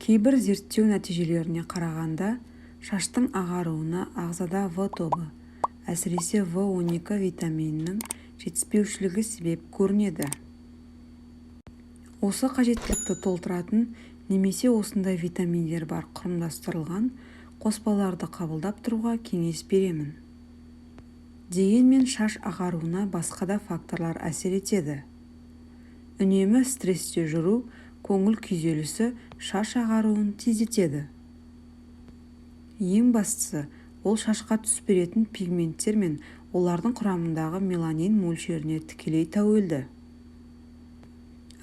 Кейбір зерттеу нәтижелеріне қарағанда, шаштың ағаруына ағзада В тобы, әсіресе В12 витаминінің жетіспеушілігі себеп көрінеді. Осы қажеттілікті толтыратын немесе осындай витаминдер бар құрамдастырылған қоспаларды қабылдап тұруға кеңес беремін. Дегенмен шаш ағаруына басқа да факторлар әсер етеді. Үнемі стрессте жүру, көңіл күйзелісі шаш ағаруын тездетеді. Ең бастысы, ол шашқа түс беретін пигменттер мен олардың құрамындағы меланин мөлшеріне тікелей тәуелді.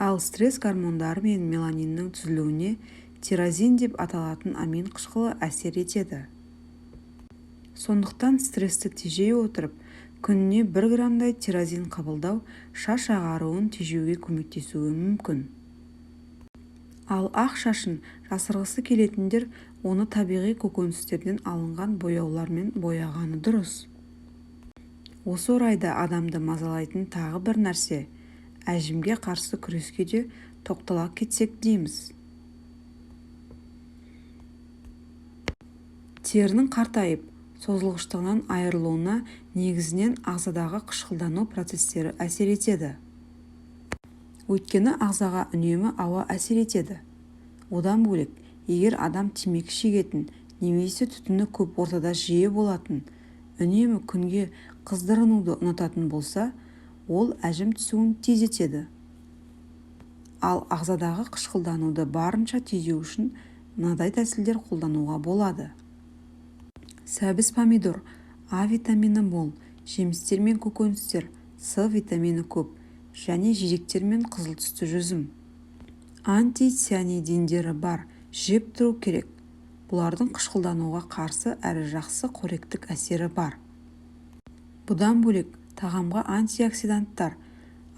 Ал стресс гормондары мен меланиннің түзілуіне тирозин деп аталатын амин қышқылы әсер етеді. Сондықтан стрессті тежей отырып, күніне 1 граммдай тирозин қабылдау шаш ағаруын тежеуге көмектесуі мүмкін. Ал ақ шашын жасырғысы келетіндер оны табиғи көкөністерден алынған бояулармен бояғаны дұрыс. Осы орайда адамды мазалайтын тағы бір нәрсе, әжімге қарсы күреске де тоқтала кетсек дейміз. Терінің қартайып, созылғыштығынан айырылуына негізінен ағзадағы қышқылдану процестері әсер етеді. Өйткені ағзаға үнемі ауа әсер етеді. Одан бөлек, егер адам темекі шегетін, немесе түтіні көп ортада жиі болатын, үнемі күнге қыздырынуды ұнататын болса, ол әжім түсуін тездетеді. Ал ағзадағы қышқылдануды барынша тежеу үшін мынадай тәсілдер қолдануға болады. Сәбіз помидор, А витамині мол, жемістер мен көкөністер, С витамині көп, және жидектер мен қызыл түсті жүзім. Антицианидиндері бар, жеп тұру керек. Бұлардың қышқылдануға қарсы әрі жақсы қоректік әсері бар. Бұдан бөлек, тағамға антиоксиданттар,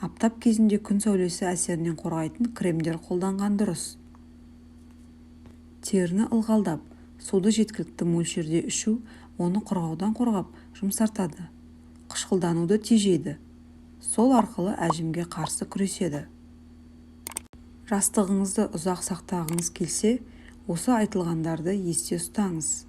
аптап кезінде күн сәулесі әсерінен қорғайтын кремдер қолданған дұрыс. Теріні ылғалдап, суды жеткілікті мөлшерде ішу оны құрғаудан қорғап жұмсартады. Қышқылдануды тежейді. Сол арқылы әжімге қарсы күреседі. Жастығыңызды ұзақ сақтағыңыз келсе, осы айтылғандарды есте ұстаңыз.